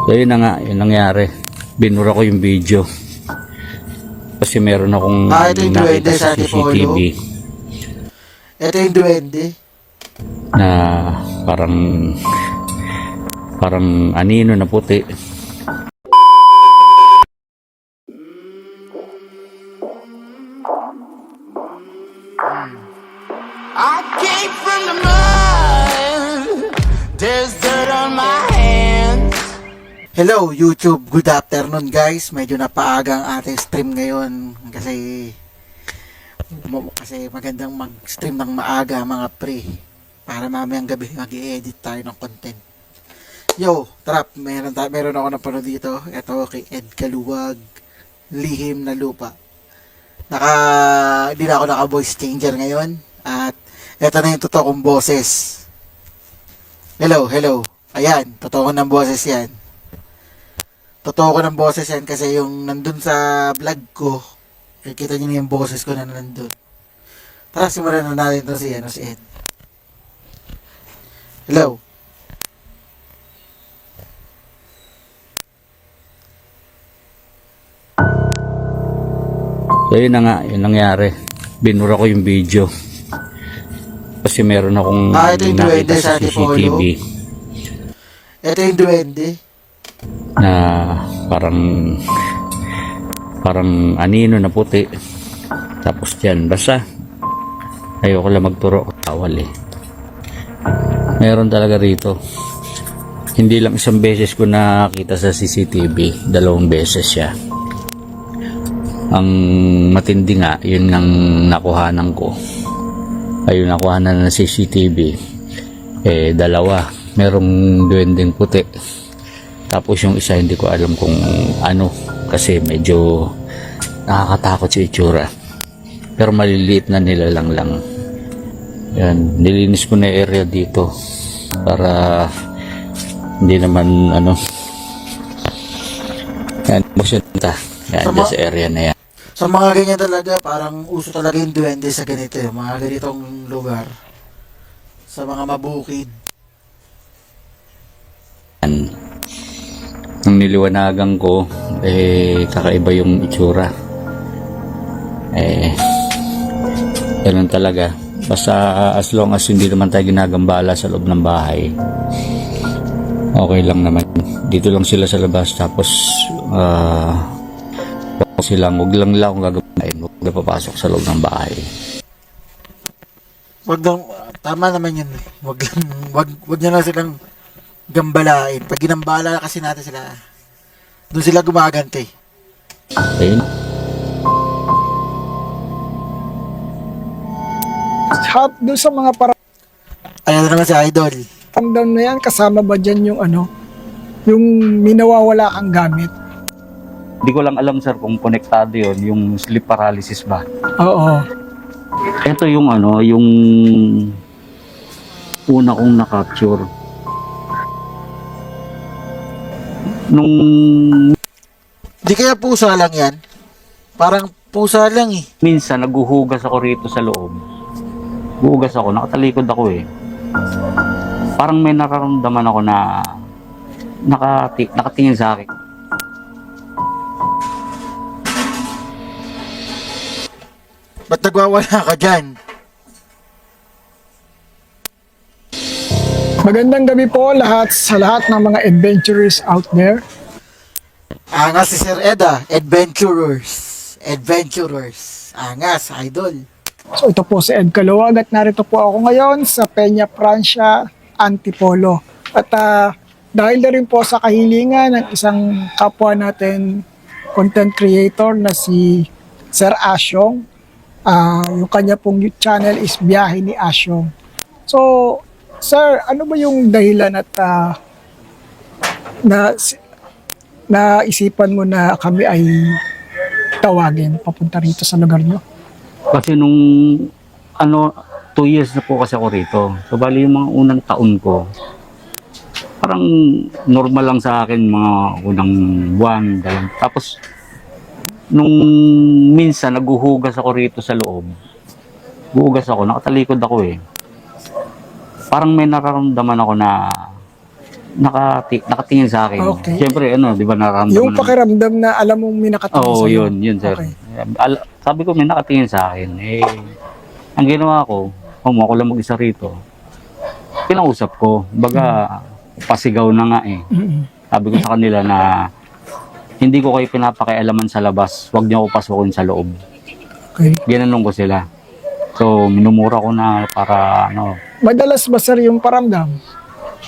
So yun na nga, yun nangyari. Binura ko yung video. Kasi meron akong ito yung duwende sa CCTV ito yung duwende. na parang anino na puti. I came from the mud. There's dirt on my hands. Hello YouTube, good afternoon guys. Medyo napaaga ang ating stream ngayon kasi magandang mag-stream ng maaga mga pre para mamayang gabi mag-i-edit tayo ng content. Yo, trap, meron ako napanood dito. Ito kay Ed Kaluwag, Lihim na Lupa. Hindi na ako naka-voice changer ngayon at ito na yung totoo kong boses. Hello. Ayan, totoo ko ng boses yan. Totoo ko ng boses yan kasi yung nandun sa vlog ko, kikita niyo na yung boses ko na nandun. Tara, simulan na natin ito si Ed. Hello. So yun na nga, yun nangyari. Binura ko yung video. Kasi meron akong ito yung duwende sa CCTV ito yung duwende. na parang anino na puti. Tapos dyan, basta ayoko lang magturo, tawal eh. Meron talaga rito. Hindi lang isang beses ko nakita sa CCTV, 2 beses siya. Ang matindi nga, yun ang nakuhanan ko. Ayun, nakuhanan ng CCTV. 2, merong duwendeng puti. Tapos yung isa hindi ko alam kung ano, kasi medyo nakakatakot si itsura. Pero maliliit na nilalang lang. Yan, nilinis ko na area dito para hindi naman yan, busyenta. Yan, sa area na yan. Sa mga ganyan talaga, parang uso talaga yung duwende sa ganito, yung mga ganitong lugar. Sa mga mabukid. Yan. Nung niliwanagan ko, kakaiba yung itsura. Ganun talaga. Basta as long as hindi naman tayo ginagambala sa loob ng bahay, okay lang naman. Dito lang sila sa labas, tapos huwag lang akong gagawin, huwag na papasok sa loob ng bahay. Tama naman yun. Wag niya na silang gambalain. Pag ginambala kasi natin sila, doon sila gumaganti. Ayun. Hat doon sa mga Ayan na naman si Idol. down na yan, kasama ba dyan yung yung minawawala kang gamit? Hindi ko lang alam sir kung konektado yun, yung sleep paralysis ba. Oo. Ito yung yung una kong na-capture. Nung Di kaya pusa lang yan? Parang pusa lang eh. minsan naguhugas ako rito sa loob. Guhugas ako, nakatalikod ako eh. Parang may nararamdaman ako na nakatingin sa akin. Ba't nagwawala ka dyan? Magandang gabi po sa lahat ng mga adventurers out there. Angas si Sir Ed Adventurers. Angas, Idol. So ito po si Ed Kaluwag at narito po ako ngayon sa Peña Francia, Antipolo. At dahil na rin po sa kahilingan ng isang kapwa natin content creator na si Sir Asyong, yung kanya pong channel is Biyahe ni Asyong. So, Sir, ano ba yung dahilan at naisipan mo na kami ay tawagin papunta rito sa lugar nyo? Kasi nung 2 years na po kasi ako rito. So bali yung mga unang taon ko, parang normal lang sa akin mga unang buwan. Tapos nung minsan naguhugas ako rito sa loob. Guhugas ako, nakatalikod ako eh. Parang may nararamdaman ako na nakatingin sa akin. Okay. Siyempre, di ba nararamdaman Yung naman- pakiramdam na alam mong may nakatingin Oo, sa'yo. yun, sir. Okay. Sabi ko, may nakatingin sa akin. Ang ginawa ko, ako lang mag-isa rito. Pinausap ko. Baga, pasigaw na nga eh. Mm-mm. Sabi ko sa kanila na hindi ko kayo pinapakialaman sa labas. Huwag niyo ako pasukin sa loob. Okay. Ginanong ko sila. So, minumura ko na para Madalas ba sir yung paramdam?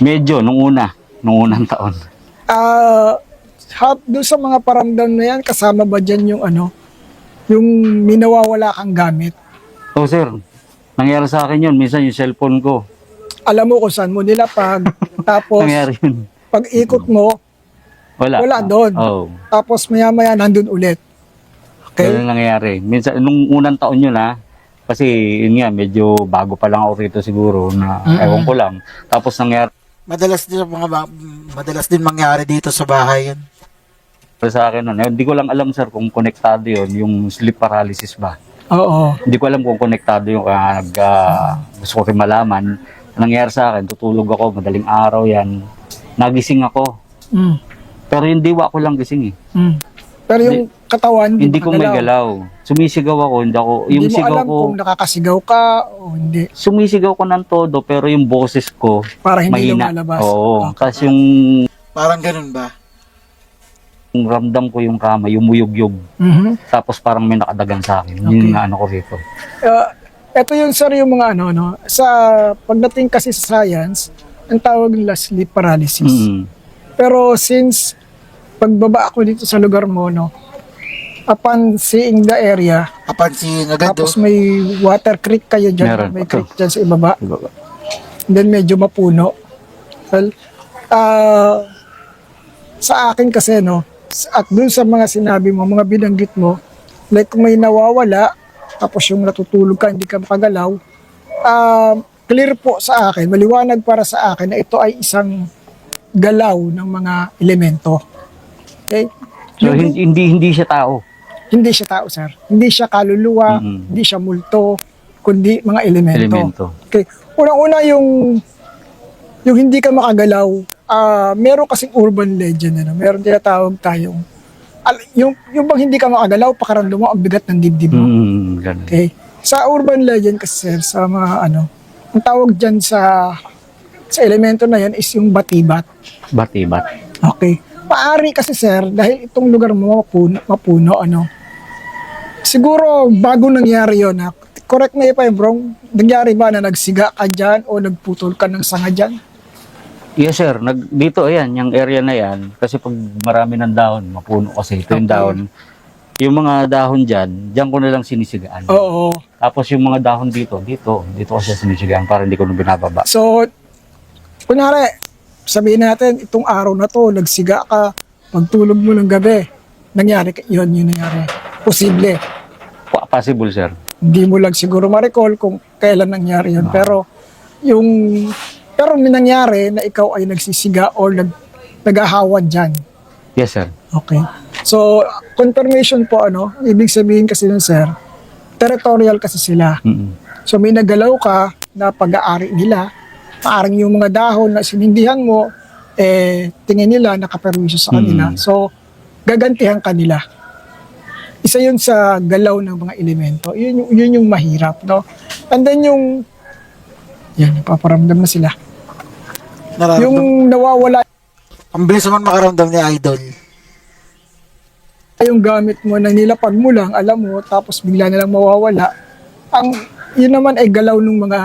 medyo nung unang taon. Doon sa mga paramdam na yan, kasama ba dyan yung yung minawawala kang gamit? Oh, sir. Nangyari sa akin yun. Minsan yung cellphone ko. Alam mo kung saan mo nilapag, tapos Nangyari yun. pag ikot mo, wala doon. Oh. tapos maya-maya nandun ulit. Okay? Ganun nangyayari. Minsan, nung unang taon yun kasi yun nga, medyo bago pa lang ako rito siguro na ewan ko lang. Tapos nangyari Madalas din mangyari dito sa bahay yun. sa akin nun. Hindi ko lang alam sir kung konektado yun, yung sleep paralysis ba. Oo. Hindi ko alam kung konektado yung gusto ko rin malaman. Nangyari sa akin, tutulog ako, madaling araw yan. Nagising ako. Mm. Pero yung diwa ko lang gising eh. Mm. Pero yung katawan, Hindi ko may galaw. Sumisigaw ako, yung Hindi mo sigaw alam ko, kung nakakasigaw ka o hindi. sumisigaw ko ng todo, pero yung boses ko, Para hindi mahina. lumalabas. Oo. Okay. Kasi yung Parang ganun ba? ramdam ko yung kama, yung muyug-yug. Mhm. Tapos parang may nakadagan sa akin. Okay. Yung ko rito. Ito yun sir yung mga sa pagdating kasi sa science, ang tawag nila sleep paralysis. Mm. Pero since pagbaba ako dito sa lugar mo, upon seeing the area, Kapansin agad tapos may water creek kayo dyan, Meron. may creek dyan sa ibaba, Diba? then medyo mapuno. Well, sa akin kasi, at dun sa mga sinabi mo, mga binanggit mo, like kung may nawawala, tapos yung natutulog ka, hindi ka makagalaw, clear po sa akin, maliwanag para sa akin na ito ay isang galaw ng mga elemento. Okay? So, hindi siya tao. Hindi siya tao, sir. Hindi siya kaluluwa, Mhm. hindi siya multo, kundi mga elemento. Elemento. Okay. Unang-una yung hindi ka makagalaw, meron kasing urban legend, meron tinatawag tayong, yung bang hindi ka makagalaw, pakaramdam mo ang bigat ng dibdib mo. Ganun. Okay. Sa urban legend kasi, sir, sa mga ang tawag dyan sa elemento na yan is yung batibat. Batibat. Okay. Paari kasi sir, dahil itong lugar mo mapuno, siguro bago nangyari yun, correct na ipa bro, nangyari ba na nagsiga ka dyan o nagputol ka ng sanga dyan? Yes sir, dito ayan, yung area na yan, kasi pag marami ng dahon, mapuno kasi ito yung Okay. dahon. Yung mga dahon dyan ko na lang sinisigaan. Oo. Tapos yung mga dahon dito ko siya sinisigaan para hindi ko na binababa. So, kunwari, sabihin natin, itong araw na to, nagsiga ka, pagtulog mo ng gabi, nangyari, yun nangyari. Posible. Possible sir. Hindi mo lang siguro ma-recall kung kailan nangyari yun. Pero may nangyari na ikaw ay nagsisiga or naghahawan dyan. Yes sir. Okay. So, confirmation po, ibig sabihin kasi nun, sir, territorial kasi sila. Mm-mm. So, may nagalaw ka na pag-aari nila. Parang yung mga dahon na sinindihan mo, tingin nila nakaperwisyo sa kanila. So, gagantihan kanila. Isa yun sa galaw ng mga elemento. Yun yung mahirap, And then yan, paparamdam na sila. Nararamdam. Yung nawawala Ang bilis naman makaramdam ni Idol. yung gamit mo na nilapag mo lang, alam mo, tapos bigla na lang mawawala. Yun naman ay galaw ng mga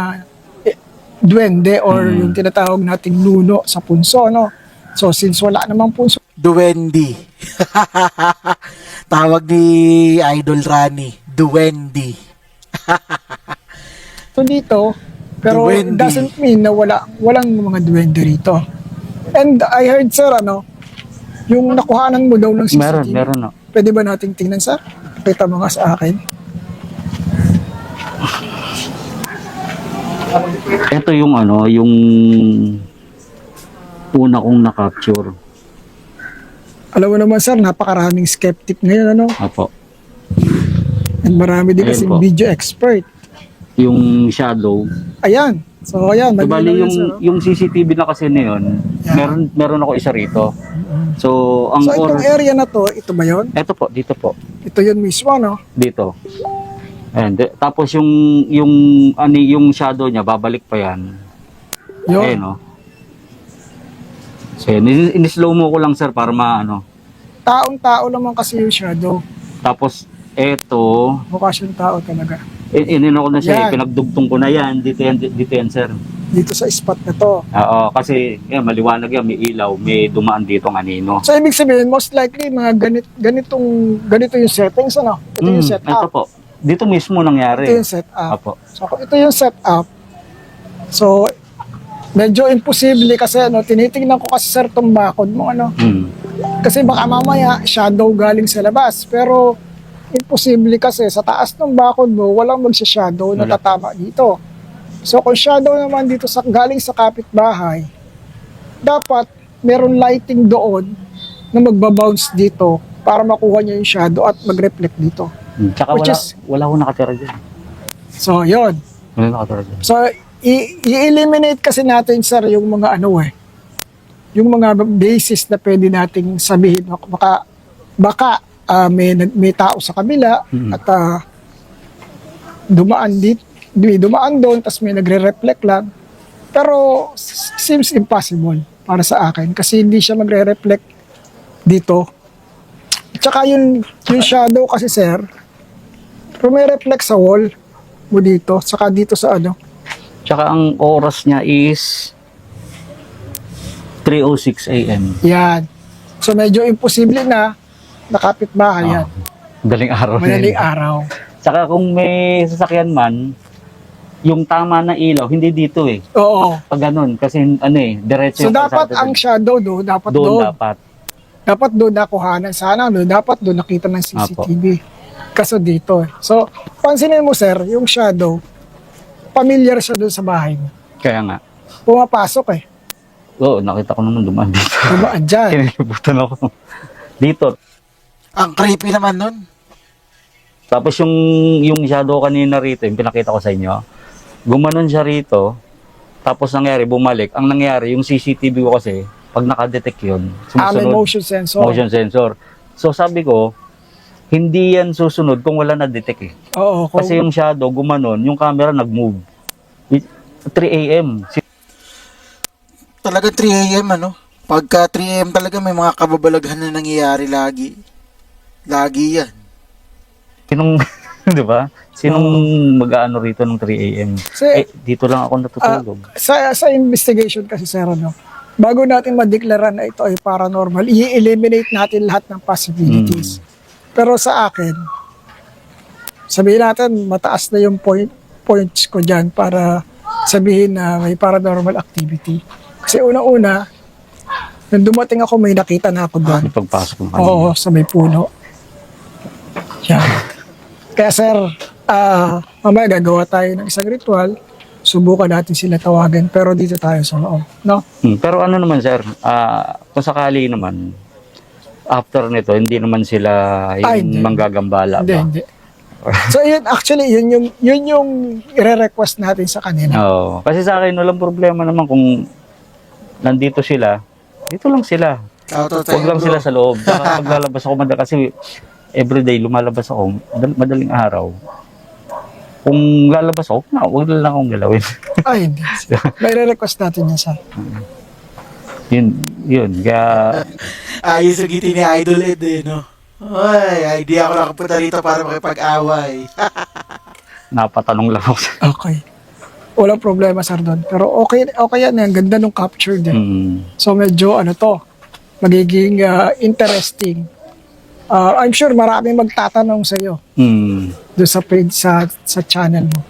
duwende or yung tinatawag nating nuno sa punso, So, since wala namang punso, Duwendi. Tawag ni Idol Rani. Duwendi. dito, pero it Duwende. doesn't mean na walang mga duwende rito. And I heard, sir, yung nakuhanan mo daw ng CCTV. Meron. Pwede ba nating tingnan, sir? Kita mo nga sa akin. Ito yung yung una kong na-capture. Alam mo naman, sir, napakaraming skeptic ngayon, Apo. And marami din Ayun kasing po. video expert. Yung shadow, Ayan. So, ayan. So, bali malinaw yun, sir, oh. yung CCTV na kasi na yun, Yeah. meron ako isa rito. So, ang So, itong area na to, ito ba yun? eto po, dito po. Ito yun mismo, no? Dito. Ayan, tapos yung yung shadow niya babalik pa yan. Yun. Ayan, no. So, in-slow mo ko lang sir para maano. Taong-tao naman kasi yung shadow. Tapos eto, Mukha siyang tao talaga. inino ko na siya, Yan. pinagdugtong ko na yan. Dito yan sir. Dito sa spot na to. Oo, kasi yan, maliwanag yan, may ilaw, may dumaan dito ng anino. So, ibig sabihin, most likely, mga ganito yung settings, ano? Ito yung Ito setup. po. Dito mismo nangyari. Ito yung setup. Apo. So, kung ito yung setup, so, medyo imposible kasi, ano, tinitingnan ko kasi, sir, itong bakod mo, ano? Hmm. Kasi baka mamaya, shadow galing sa labas. Pero, imposible kasi, sa taas ng bakod mo, walang magsha-shadow na Wala. tatama dito. So, kung shadow naman dito galing sa kapitbahay, dapat meron lighting doon na magbabounce dito para makuha niya yung shadow at mag-reflect dito. Tsaka Which is- wala ko nakatira dyan. So, yon. Wala nakatira dyan. So, i-eliminate kasi natin, sir, yung mga yung mga basis na pwede nating sabihin. Baka may tao sa kabila at dumaan doon, tapos may nagre-reflect lang. Pero, seems impossible para sa akin kasi hindi siya magre-reflect dito. Tsaka yung shadow kasi, sir, reflect sa wall mo dito, saka dito sa Tsaka ang oras niya is 3:06 a.m. yan. So, medyo imposible na nakapitbahay yan. Daling araw. Madaling araw. Tsaka kung may sasakyan man, yung tama na ilaw, hindi dito eh. Oo. Pag ganun, kasi diretso So, yung dapat kalsada ang doon. shadow dapat Doon doon. dapat. Dapat doon nakuhanan. Sana dapat doon nakita ng CCTV. Kaso dito eh. So, pansinin mo, sir, yung shadow, familiar siya doon sa bahay mo. Kaya nga. Pumapasok eh. Oo, nakita ko naman dumaan dito. Dumaan dyan. Kinilibutan ako. Dito. Ang creepy naman nun. Tapos yung shadow kanina rito, yung pinakita ko sa inyo, gumanon siya rito, tapos nangyari, bumalik. Ang nangyari, yung CCTV ko kasi, pag nakadetect yun, May motion sensor. motion sensor. So sabi ko, hindi yan susunod kung wala na-detect eh. Oo. Kasi yung shadow, gumanon, yung camera nag-move. 3 a.m. Talaga 3 a.m. Pagka 3 a.m. talaga may mga kababalaghan na nangyayari lagi. Lagi yan. Sinong, di ba? Sinong mag-ano rito ng 3 a.m.? Kasi- Dito lang ako natutulog. Sa investigation kasi, sir, bago natin madeklara na ito ay paranormal, i-eliminate natin lahat ng possibilities. Pero sa akin, sabihin natin, mataas na yung points ko dyan para sabihin na may paranormal activity. Kasi una-una, nung dumating ako, may nakita na ako doon. Yung pagpasok ng kanina. Oo, sa may puno. Yan. Kaya, sir, mamaya gagawa tayo ng isang ritual. Subukan natin sila tawagan, pero dito tayo sa loob. No? Pero ano naman sir, kung sakali naman, after nito, hindi naman sila Hindi. manggagambala Hindi, ba? hindi. So, yun yung i-request natin sa kanila. Oo. Kasi sa akin, walang problema naman kung nandito sila, dito lang sila. Huwag lang sila sa loob. Saka maglalabas ako kasi everyday lumalabas ako, madaling araw. Kung lalabas ako, huwag lang akong galawin. Ay, hindi. May request natin yan, sir. yun. Kaya, Ayos yung ngiti ni Idol Ed no? Ay, di ako nakapunta dito para makipag-away. napatanong lang ako. Okay. Walang problema, sir, doon. Pero okay yan. Ang ganda nung capture din. So, medyo, magiging interesting. I'm sure maraming magtatanong sa iyo doon sa page sa channel mo.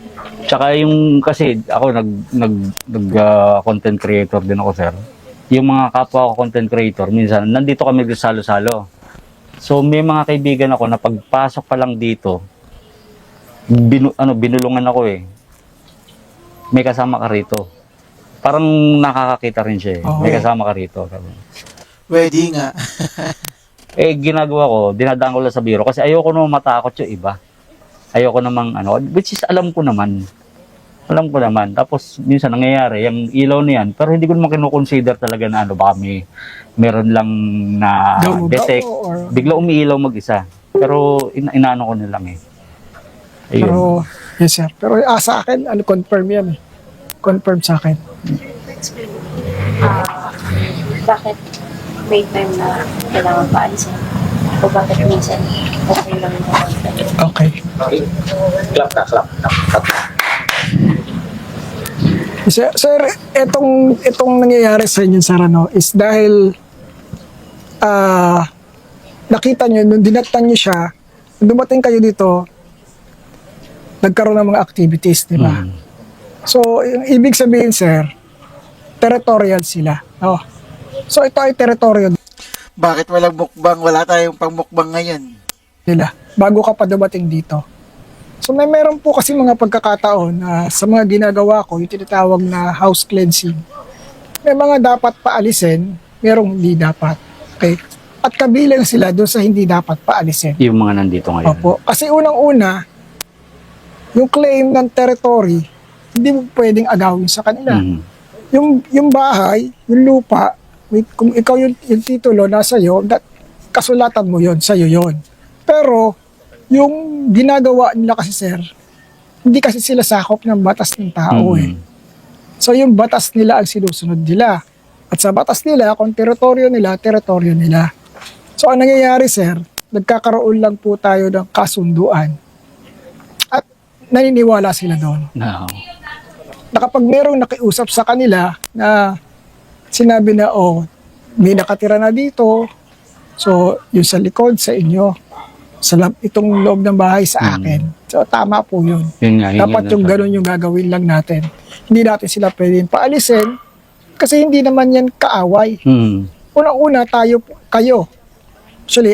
Tsaka kasi ako nag content creator din ako sir. Yung mga kapwa ko content creator, minsan nandito kami salo-salo. So may mga kaibigan ako na pagpasok pa lang dito, binulungan ako eh. May kasama ka rito. Parang nakakakita rin siya eh. May kasama ka rito. Pwede nga. Ginagawa ko, dinadaan ko lang sa biro kasi ayoko naman matakot yung iba. Ayoko namang which is alam ko naman. Alam ko naman. Tapos minsan nangyayari, yung ilaw na yan, pero hindi ko naman kinukonsider talaga na ano, baka meron lang na detect. Or, Bigla umiilaw mag-isa. Pero inaano ko na lang eh. Ayun. pero, yes sir. Pero sa akin, confirm yan eh. Confirm sa akin. Explain bakit may time na kailangan paalisin o bakit minsan okay lang yung Okay. Clap. Sir, itong nangyayari sa inyo, sir, is dahil nakita nyo, nung dinatan nyo siya, nung dumating kayo dito, nagkaroon ng mga activities, di ba? So, yung ibig sabihin, sir, territorial sila. Oh. So, ito ay territorial Bakit walang mukbang? Wala tayong pangmukbang ngayon. nila bago ka pa dumating dito. So, meron po kasi mga pagkakataon na sa mga ginagawa ko, yung tinatawag na house cleansing, may mga dapat paalisin, merong hindi dapat. Okay? At kabilang sila doon sa hindi dapat paalisin. Yung mga nandito ngayon. Opo. Kasi unang-una, yung claim ng territory, hindi mo pwedeng agawin sa kanila. Yung bahay, yung lupa, kung ikaw yung titulo nasa iyo, kasulatan mo yon, sa'yo yon. Pero, yung ginagawa nila kasi, sir, hindi kasi sila sakop ng batas ng tao eh. So, yung batas nila ang sinusunod nila. At sa batas nila, kung teritoryo nila, teritoryo nila. So, ang nangyayari, sir, nagkakaroon lang po tayo ng kasunduan. At naniniwala sila doon. No. Na kapag merong nakiusap sa kanila na sinabi na, oh, may nakatira na dito, so, yung sa likod, sa inyo, itong loob ng bahay sa akin. So, tama po yun. Dapat yung ganun yung gagawin lang natin. Hindi natin sila pwedeng paalisin kasi hindi naman yan kaaway. Unang-una kayo. Actually,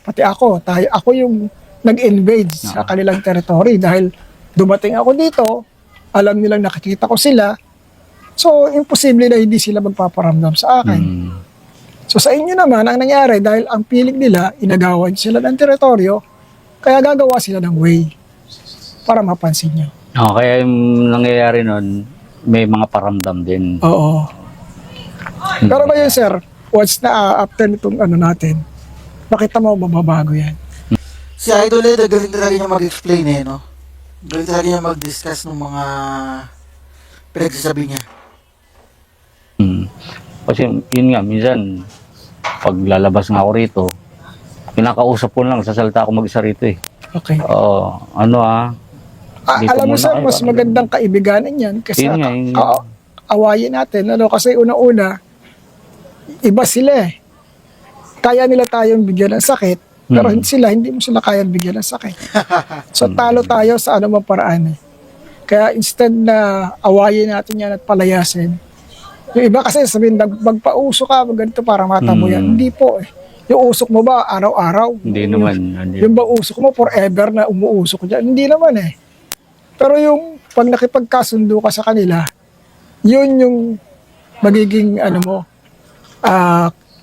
pati ako yung nag-invade sa kanilang territory dahil dumating ako dito, alam nilang nakikita ko sila, so imposible na hindi sila magpaparamdam sa akin. So sa inyo naman, ang nangyari, dahil ang piling nila, inagawan sila ng teritoryo, kaya gagawa sila ng way para mapansin nyo. Kaya yung nangyayari nun, may mga paramdam din. Oo. Pero ngayon, sir, once na after nitong natin, makita mo mababago yan. Si Idol Ed, galing talaga niya mag-explain eh, no? Galing talaga niya mag-discuss ng mga pinagsasabi niya. Kasi yun nga, minsan, pag lalabas nga ako rito, pinakausap ko lang, sasalita ako mag-isa rito eh. Okay. Dito Alam mo, muna sir, kayo, mas magandang kaibiganan yan kasi Yun nga. awayin natin. Kasi una-una, iba sila eh. Kaya nila tayong bigyan ng sakit, pero hindi mo sila kayang bigyan ng sakit. So talo tayo sa anumang paraan eh. Kaya instead na awayin natin yan at palayasin, yung iba kasi sabihin, magpauso ka, ganito para mata mo yan. Hindi po eh. Yung usok mo ba, araw-araw? Hindi naman. Yung ba usok mo, forever na umuusok dyan? Hindi naman eh. Pero yung pag nakipagkasundo ka sa kanila, yun yung magiging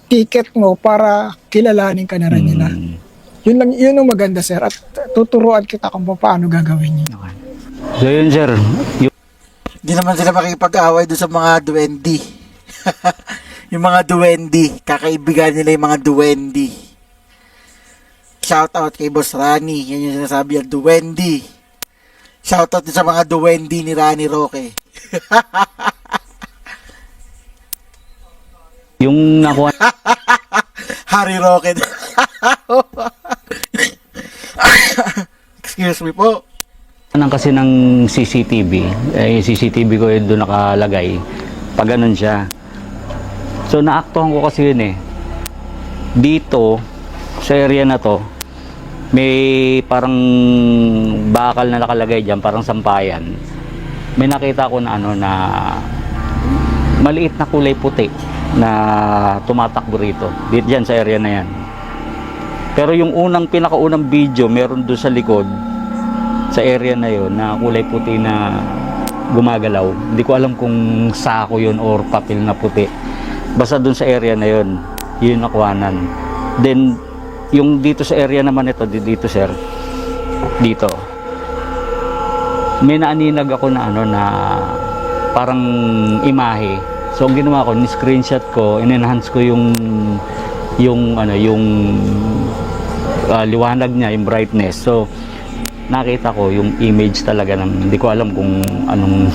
ticket mo para kilalanin ka na rin nila. Yun ang maganda, sir. At tuturuan kita kung paano gagawin yun. So yun, sir. Hindi naman sila makikipag-away doon sa mga duwendi. Yung mga duwendi, kakaibigan nila yung mga duwendi. Shoutout kay Boss Rani, yan yung sinasabi yung duwendi. Shoutout din sa mga duwendi ni Rani Roque. Yung nakuha Harry Roque. Excuse me po. nang kasi ng CCTV, CCTV ko yun doon nakalagay, pag ganun siya. So naaktuhan ko kasi yun eh. Dito, sa area na to, may parang bakal na nakalagay dyan, parang sampayan. May nakita ko na na maliit na kulay puti na tumatakbo rito, dyan sa area na yan. Pero yung pinakaunang video, meron doon sa likod, sa area na yon na kulay puti na gumagalaw. Hindi ko alam kung sako yun or papel na puti. Basta dun sa area na yon, yun nakuhanan. Then yung dito sa area naman ito, dito sir, dito. may naaninag ako na ano na parang imahe. So ang ginawa ko, ni-screenshot ko, in-enhance ko yung liwanag niya, yung brightness. So nakita ko yung image talaga ng, hindi ko alam kung anong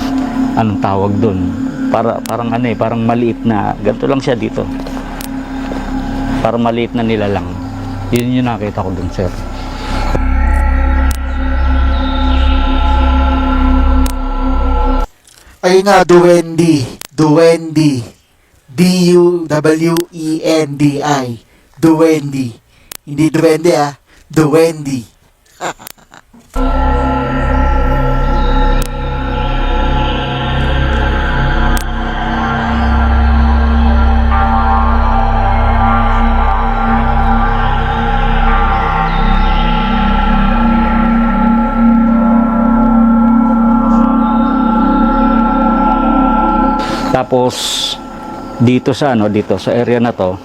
tawag doon. Parang parang maliit na, ganito lang siya dito. Parang maliit na nilalang. Yun yung nakita ko doon, sir. Ayun nga, Duwendi. Duwendi. D-U-W-E-N-D-I. Duwendi. Hindi duwende Duwendi. Tapos dito sa area na to,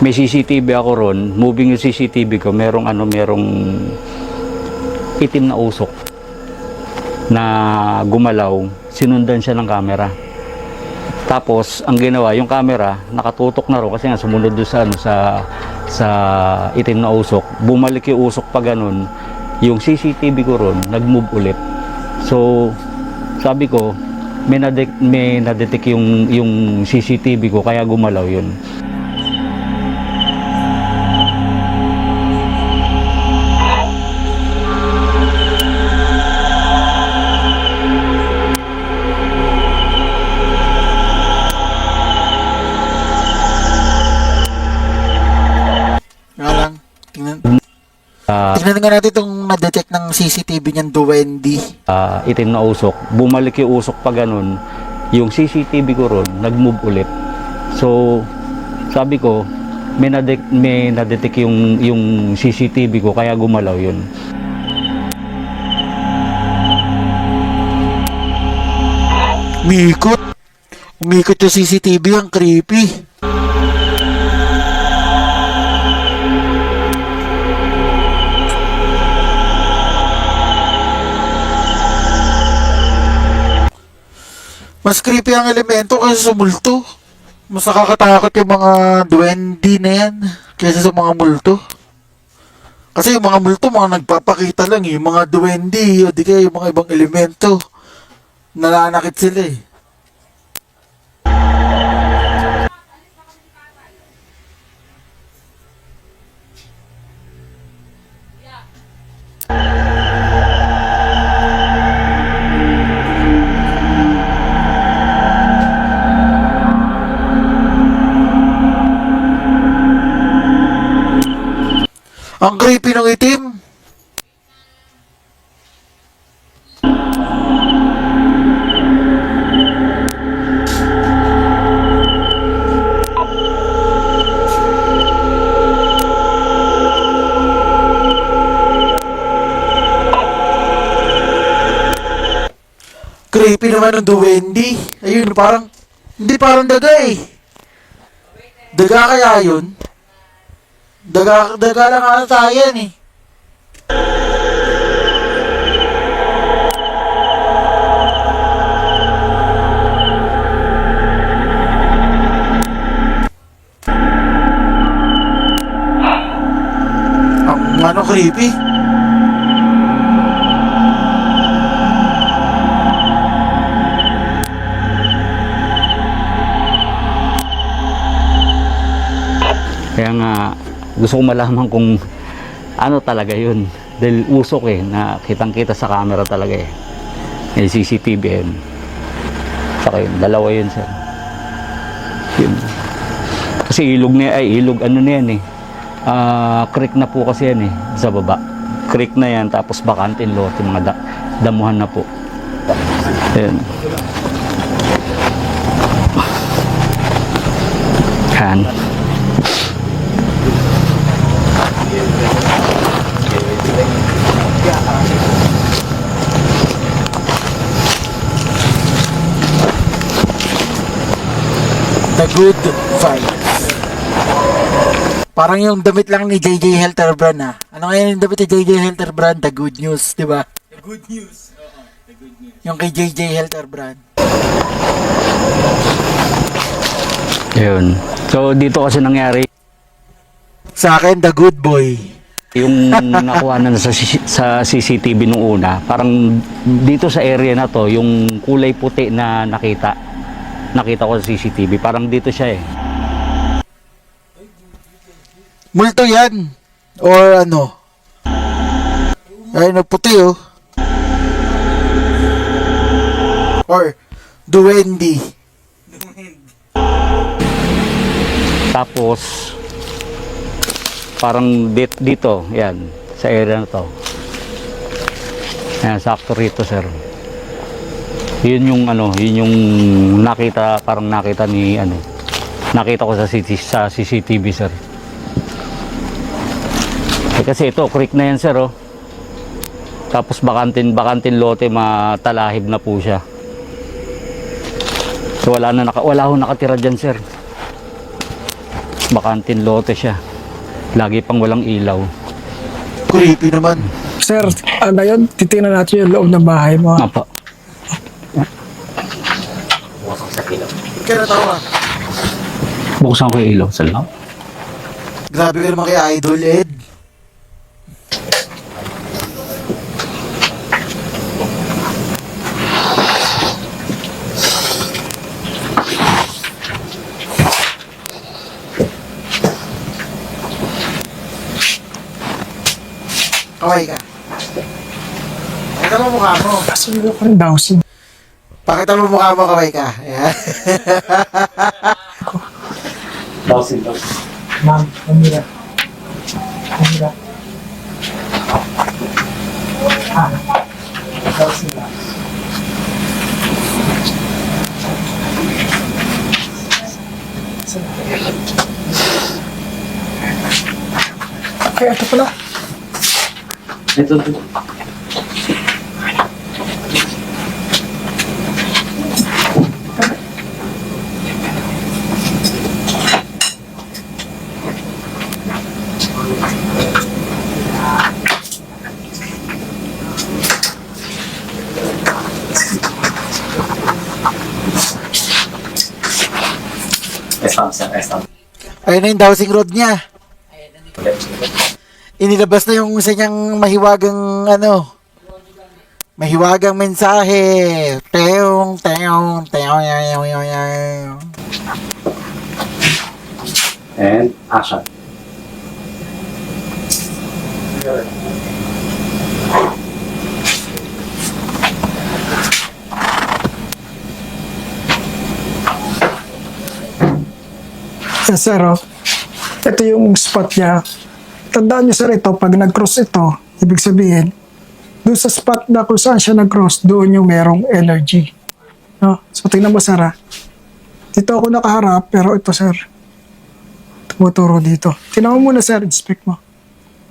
may CCTV ako ron. Moving yung CCTV ko, merong itim na usok na gumalaw, sinundan siya ng camera. Tapos ang ginawa, yung camera nakatutok na ro kasi nga sumunod doon sa itim na usok. Bumalik yung usok pa ganun. Yung CCTV ko ron nag-move ulit. So sabi ko, may na-detect yung CCTV ko kaya gumalaw yun. Nga lang, tingnan nga natin itong na-detect ng CCTV niyan, Duwendi. Itim na usok, bumalik yung usok pa ganun, yung CCTV ko ron nag-move ulit. So sabi ko, may na-detect yung CCTV ko kaya gumalaw yun. Umikot yung CCTV, ang creepy. Mas creepy ang elemento kaysa sa multo. Mas nakakatakot yung mga duwendi na yan kaysa sa mga multo. Kasi yung mga multo, mga nagpapakita lang eh. Yung mga duwendi o di kaya yung mga ibang elemento, nananakit sila eh. Ang creepy ng itim. Creepy naman ng duwendi. Ayun, parang, hindi parang daga eh. Daga kaya yun? Daga lang ata yan eh. Ang creepy. Kaya nga gusto ko malaman kung ano talaga yun, dahil usok eh, na kitang-kita sa camera talaga eh. May CCTV yun. Saka yun, dalawa yun sir. Yun. Kasi ilog ano na yan eh. Creek na po kasi yan eh, sa baba. Creek na yan, tapos bakantin lot, yung mga damuhan na po. Yun. Yan. The Good Vibes. Parang yung damit lang ni JJ Helterbrand ha. Ano kaya yung damit ni JJ Helterbrand? The Good News, di ba? Good news. The good news. Yung kay JJ Helter Brand. Yun. So, dito kasi nangyari, Sa akin, the good boy. yung nakuha na sa CCTV nung una, parang dito sa area na to, yung kulay puti na nakita ko sa CCTV, parang dito siya eh. Multo yan. Or ano. Ay, puti oh. Or duwende. Tapos, parang dito, yan, sa area na to. Ayan, sakto rito, sir. Yun yung yun yung parang nakita ni nakita ko sa CCTV, sir. Eh, kasi ito, creek na yan, sir, oh. Tapos bakantin lote, matalahib na po siya. So wala ho nakatira dyan, sir. Bakantin lote siya. Lagi pang walang ilaw. Creepy naman. Sir, ngayon, titingnan natin yung loob ng bahay mo. Apa. Kaya natawa. Buksan ko yung ilaw sa loob. Grabe ka naman kay Idol Ed. Kaway ka. Pakita mo mukha mo. Kasi yung parang dowsing. Pakita mo mukha mo, kaway ka. Ayan. Ma'am, Amira. Amira. Dowsing lang. Okay, ito pala. Ito. Ayun na yung dowsing rod niya. Inilabas na yung isa niyang mahiwagang mensahe. Teong. And action. Yes, sir, oh. Ito yung spot niya. Tandaan nyo, sir, ito, pag nag-cross ito, ibig sabihin, doon sa spot na kung saan siya nag-cross, doon yung merong energy. No? So, tingnan mo, sir, ha? Dito ako nakaharap, pero ito, sir, tumuturo dito. Tingnan mo muna, sir, inspect mo.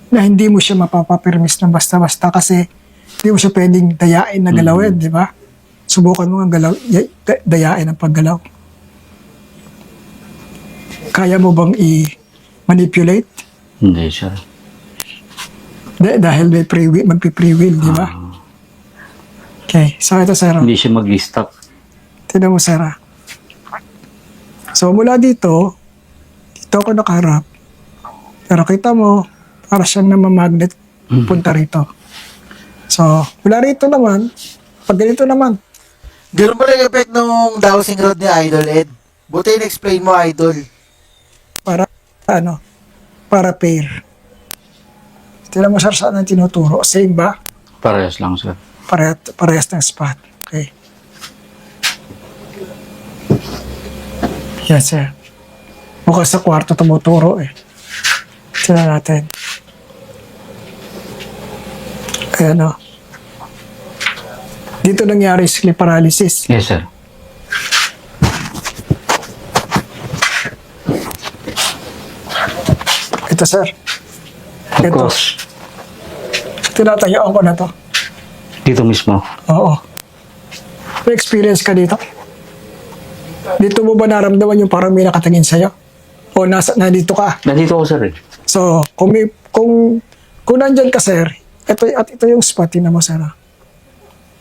Na hindi mo siya mapapapirmis ng basta-basta kasi hindi mo siya pwedeng dayain na galawin, di ba? Subukan mo ang dayain ang paggalaw. Kaya mo bang i-manipulate? Hindi, sir. Dahil may magpi-free will, di ba? Okay, so ito, sir. Hindi siya mag-stop. Tignan mo, sir. So, mula dito ako nakaharap. Pero kita mo, para siyang namamagnet punta rito. So, mula rito naman, pag ganito naman, Ganun ba yung effect nung dowsing rod ni Idol Ed? Buti in-explain mo, Idol. para pair. Tignan mo, sir, saan ang tinuturo? Same ba? Parehas lang, sir. Parehas ng spot. Okay. Yan, sir. Mukhang sa kwarto tumuturo eh. Tignan natin. Ayan, o. Dito nangyari sleep paralysis. Yes, sir. Ito, sir. Of Ito. course. Tinatayaan ko na to. Dito mismo. Oo. May experience ka dito? Dito mo ba naramdaman yung parang may nakatingin sa'yo? O nandito ka? Nandito ako, sir, eh. So, kung nandyan ka, sir, ito yung spot, tingnan mo, sir.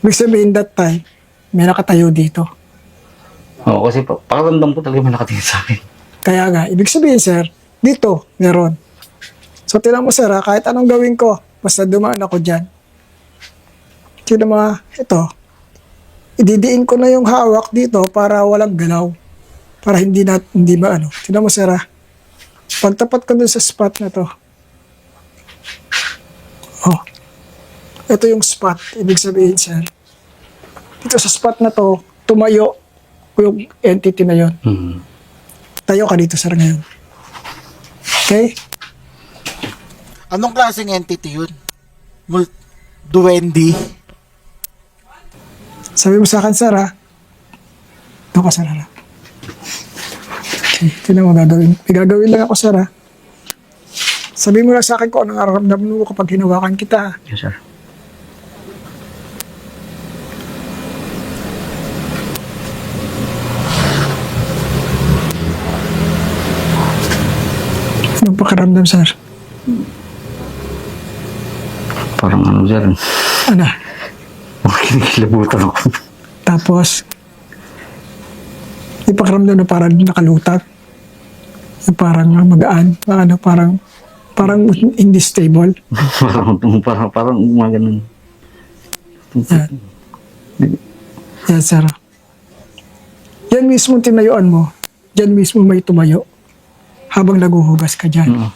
Ibig sabihin that time, may nakatayo dito. Oo, kasi pakiramdam ko talaga may nakatingin sa akin. Kaya nga, ibig sabihin sir, dito, meron. So tinan mo sir ha, kahit anong gawin ko, basta dumaan ako dyan. Tinan mo ha, ito. Ididiin ko na yung hawak dito para walang galaw. Para hindi ba ano. Tinan mo sir ha. Pagtapat ko dun sa spot na to. Oh. Ito yung spot. Ibig sabihin sir. Dito sa spot na to, tumayo yung entity na yon. Tayo ka dito sir ngayon. Okay? Anong klaseng entity yun? Duwende? Sabi mo sa akin sir ha. Doon ka sir ha. Okay, ito na mo gagawin. May gagawin lang ako sir ha. Sabi mo lang sa akin kung anong nararamdaman mo kapag hinawakan kita. Yes, sir. Anong pakiramdam sir? Parang ano, sir. Ano? Kinikilabutan ako. Tapos, yung pakiramdam na parang nakalutang. Yung parang magaan. Parang hindi stable. parang mga ganun. Yan. Yan, sir. Yan mismo tinayuan mo. Yan mismo may tumayo. Habang naguhugas ka dyan.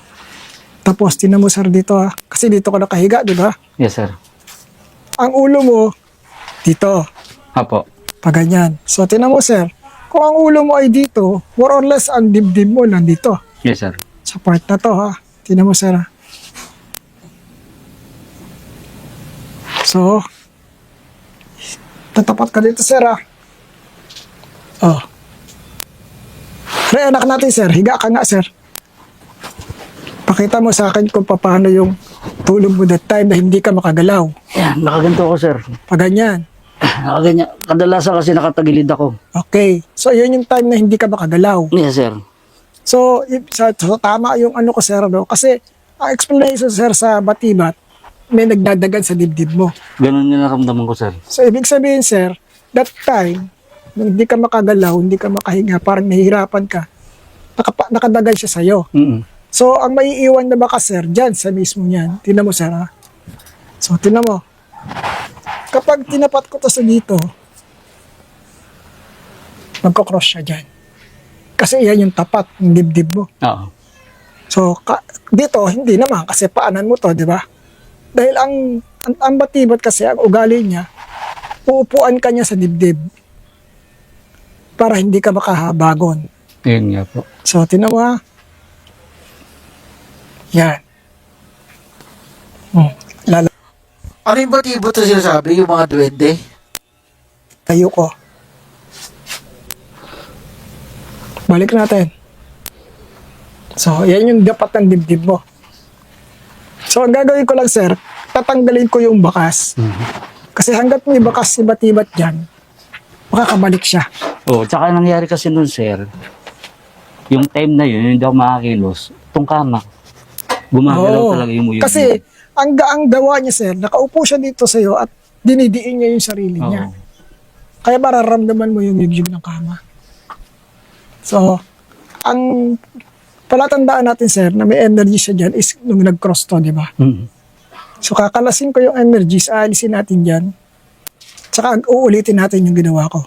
Tapos, tinan mo sir dito ha. Kasi dito ka nakahiga, di ba? Yes, sir. Ang ulo mo, dito. Apo. Pag ganyan. So, tinan mo sir. Kung ang ulo mo ay dito, more or less ang dibdib mo nandito. Yes, sir. Sa part na to ha. Tinan mo sir ha. So, tatapat ka dito sir ha. Oh. Pre, anak natin sir. Higa ka nga sir. Pakita mo sa akin kung paano yung tulog mo that time na hindi ka makagalaw. Yan, nakaganto ako, sir. Pag ganyan. Nakaganyan. Kadalasan kasi nakatagilid ako. Okay. So, yun yung time na hindi ka makagalaw. Yes, sir. So, so tama yung ano ko sir. No? Kasi, ang explanation sir sa batibat, may nagdadagan sa dibdib mo. Ganun yung naramdaman ko, sir. So, ibig sabihin sir, that time, nung hindi ka makagalaw, hindi ka makahinga, parang nahihirapan ka, nakadagan siya sa'yo. So, ang maiiwan na baka sir, dyan, sa mismo niyan. Tingnan mo sir ha. So, tingnan mo. Kapag tinapat ko to sa dito, magkocross siya dyan. Kasi yan yung tapat, yung dibdib mo. Oo. So, dito, hindi naman, kasi paanan mo to, di ba? Dahil ang batibat kasi, ang ugali niya, uupuan ka niya sa dibdib para hindi ka makahabagon. Yun nga po. So, tingnan mo ha. Yan. Ano yung batibo to sinasabi? Yung mga duwende? Tayo ko. Balik natin. So, yan yung dapat ng dibdib mo. So, ang gagawin ko lang, sir, tatanggalin ko yung bakas. Kasi hanggat may bakas si batibat dyan, makakabalik siya. Oo, tsaka nangyari kasi nun, sir, yung time na yun, hindi ako makakilos, itong kama, gumagalaw Oo. talaga yung muyog. Kasi, ang gawa niya, sir, nakaupo siya dito sa'yo at dinidiin niya yung sarili niya. Oo. Kaya mararamdaman mo yung yugyug ng kama. So, ang palatandaan natin, sir, na may energy siya dyan is nung nag-cross to, di ba? So, kakalasin ko yung energies, aalisin natin dyan. Tsaka, uulitin natin yung ginawa ko.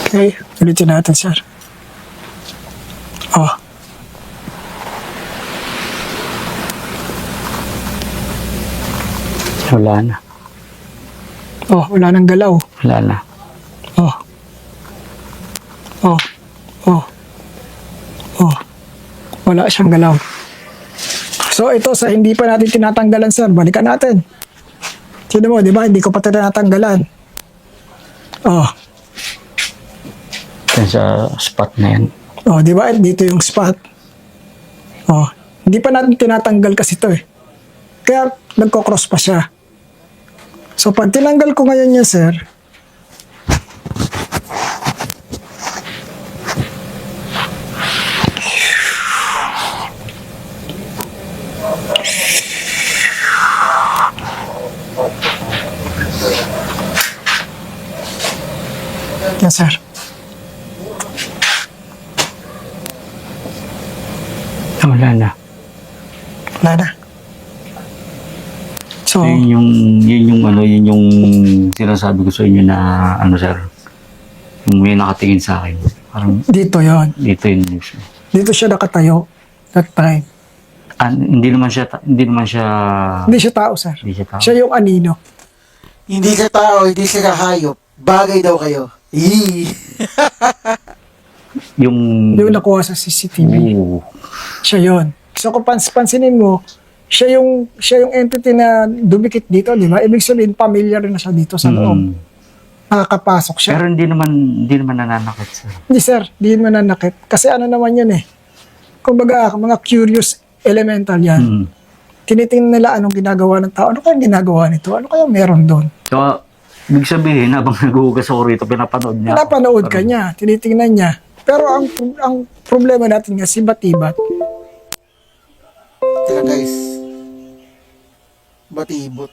Okay, ulitin natin, sir. Oh. Wala na. Oh, wala nang galaw. Wala na. Oh. Oh. Oh. Oh. Wala siyang galaw. So, ito sa hindi pa natin tinatanggalan, sir. Balikan natin. Sino mo, di ba? Hindi ko pa tinatanggalan. Oh. Yan sa spot na yan. Oh, di ba? Dito yung spot. Oh, hindi pa natin tinatanggal kasi ito eh. Kaya nagko-cross pa siya. So pag tinanggal ko ngayon yan, sir, yan, sir. Wala na. Wala na. So, Yun yung sinasabi ko sa inyo na, sir, yung may nakatingin sa akin. Parang dito yon. dito yun. Dito siya nakatayo that time. Hindi naman siya, Hindi siya tao, sir. hindi siya tao. Siya yung anino. Hindi ka tao, hindi ka hayop. Bagay daw kayo. Yung, Yung nakuha sa CCTV. Oo. Siya yon. So kung pansinin mo, siya yung entity na dumikit dito, di ba? Ibig sabihin, familiar rin na siya dito sa loob. Mm. Nakakapasok siya. Pero hindi naman nananakit, sir. Hindi, sir. Hindi man nanakit. Kasi ano naman yun eh. Kumbaga, mga curious elemental yan. Mm. Tinitingnan nila anong ginagawa ng tao. Ano kayang ginagawa nito? Ano kayang meron doon? So, ibig sabihin, habang naghuhugas ako rito, pinapanood niya. Napanood ka niya. Tinitingnan niya. Pero ang problema natin nga, si Batibat. Teka guys. Batibot.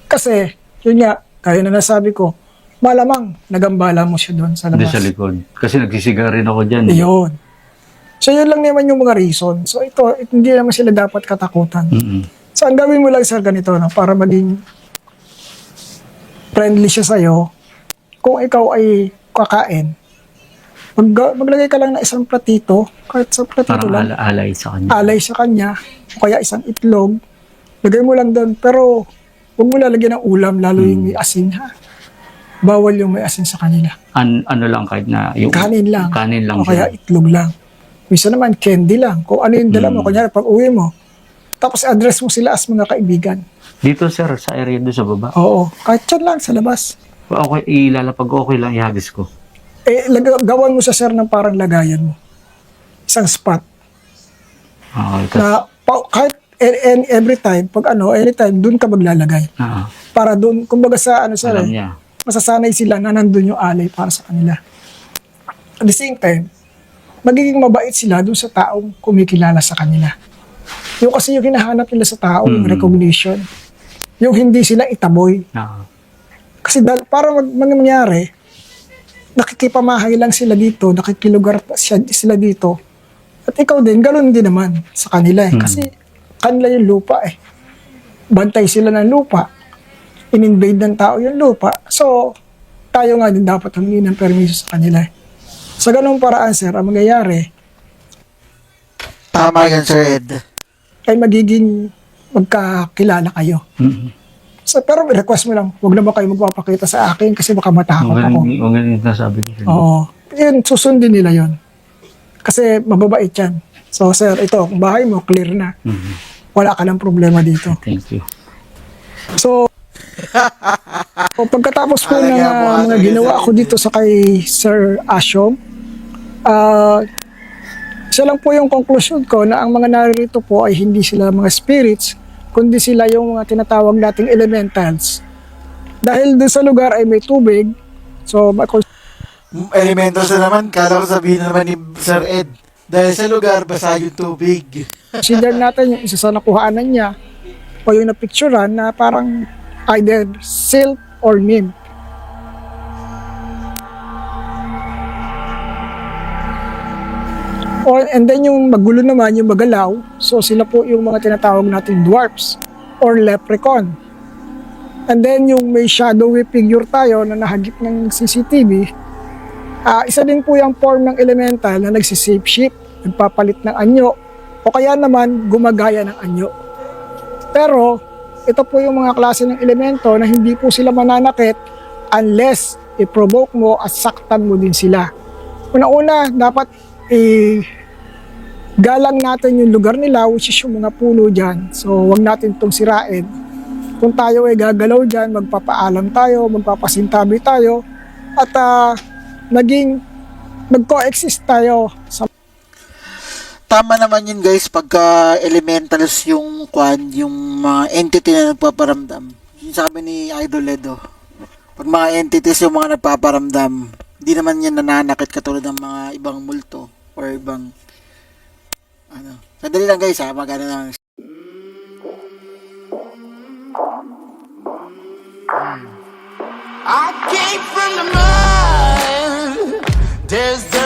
Kasi, yun nga, kaya na nasabi ko, malamang nagambala mo siya doon sa Hindi labas. sa likod. Kasi nagsisigar rin ako dyan. Yun. So, yun lang naman yung mga reason. So, ito, hindi naman sila dapat katakutan. Mm-mm. So, ang gawin mo lang sa ganito, no, para maging friendly siya sa'yo, kung ikaw ay kakain, maglagay ka lang ng isang platito, kahit sa platito Parang lang, alay sa kanya. alay sa kanya, o kaya isang itlog, lagay mo lang doon, pero huwag mo lalagyan ng ulam, lalo yung may asin, ha? Bawal yung may asin sa kanila. Ano lang kahit na yung Kanin lang. Kanin lang O kaya siya. itlog lang. Minsan naman, candy lang. Kung ano yung dala mo, kunyari, pag uwi mo, tapos address mo sila as mga kaibigan. Dito, sir, sa area doon sa baba. Oo, kahit dyan lang sa labas. Okay, ilalapag okay lang, ihagis ko. Gawan mo sa sir ng parang lagayan mo. Isang spot. Okay, kasi, Na kahit every time, pag anytime, dun ka maglalagay. Para dun, kumbaga sa sir, alam niya. masasanay sila na nandun yung alay para sa kanila. At the same time, magiging mabait sila dun sa taong kumikilala sa kanila. Yung kasi yung hinahanap nila sa tao, yung recognition. Yung hindi sila itaboy. Kasi para mangyari, nakikipamahay lang sila dito, nakikilugar sila dito. At ikaw din, ganoon din naman sa kanila eh. Kasi kanila yung lupa eh. Bantay sila ng lupa. In-invade ng tao yung lupa. So, tayo nga din dapat humingi ng permiso sa kanila eh. Sa ganung paraan, sir, ang mangyayari Tama yan, Sir Ed. ay magiging magkakilala kayo. So, pero request mo lang, huwag naman kayo magpapakita sa akin kasi baka matakot ako. Huwag ganun yung nasabi ko. Oo. Yun, susundin nila yon. Kasi mababait yan. So, sir, ito, kung bahay mo, clear na. Wala ka ng problema dito. Thank you. So, pagkatapos po ng mga ginawa ko dito sa kay Sir Ashong, isa lang po yung conclusion ko na ang mga naririto po ay hindi sila mga spirits, kundi sila yung mga tinatawag nating elementals. Dahil dun sa lugar ay may tubig, so Elementos na naman, kala ko sabihin na naman ni Sir Ed. Dahil sa lugar, basa yung tubig. consider natin yung isa sa nakuhaanan niya o yung napicturean na parang either silk or nymph. And then yung magulo naman, yung magalaw, so sila po yung mga tinatawag nating dwarfs or leprechaun. And then yung may shadowy figure tayo na nahagip ng CCTV, isa din po yung form ng elemental na nagsishape shift, nagpapalit ng anyo, o kaya naman gumagaya ng anyo. Pero ito po yung mga klase ng elemento na hindi po sila mananakit unless i-provoke mo at saktan mo din sila. Una-una, dapat galang natin yung lugar nila, which is yung mga puno dyan. So, wag natin itong sirain. kung tayo ay gagalaw dyan, magpapaalam tayo, magpapasintabi tayo, at mag-coexist tayo sa Tama naman yun guys, pagka elementals yung mga entity na nagpaparamdam. Yung sabi ni Idol Ledo, pag mga entities yung mga nagpaparamdam, hindi naman yan nananakit katulad ng mga ibang multo or ibang sandali lang guys ha, magana lang. I came from the mud. There's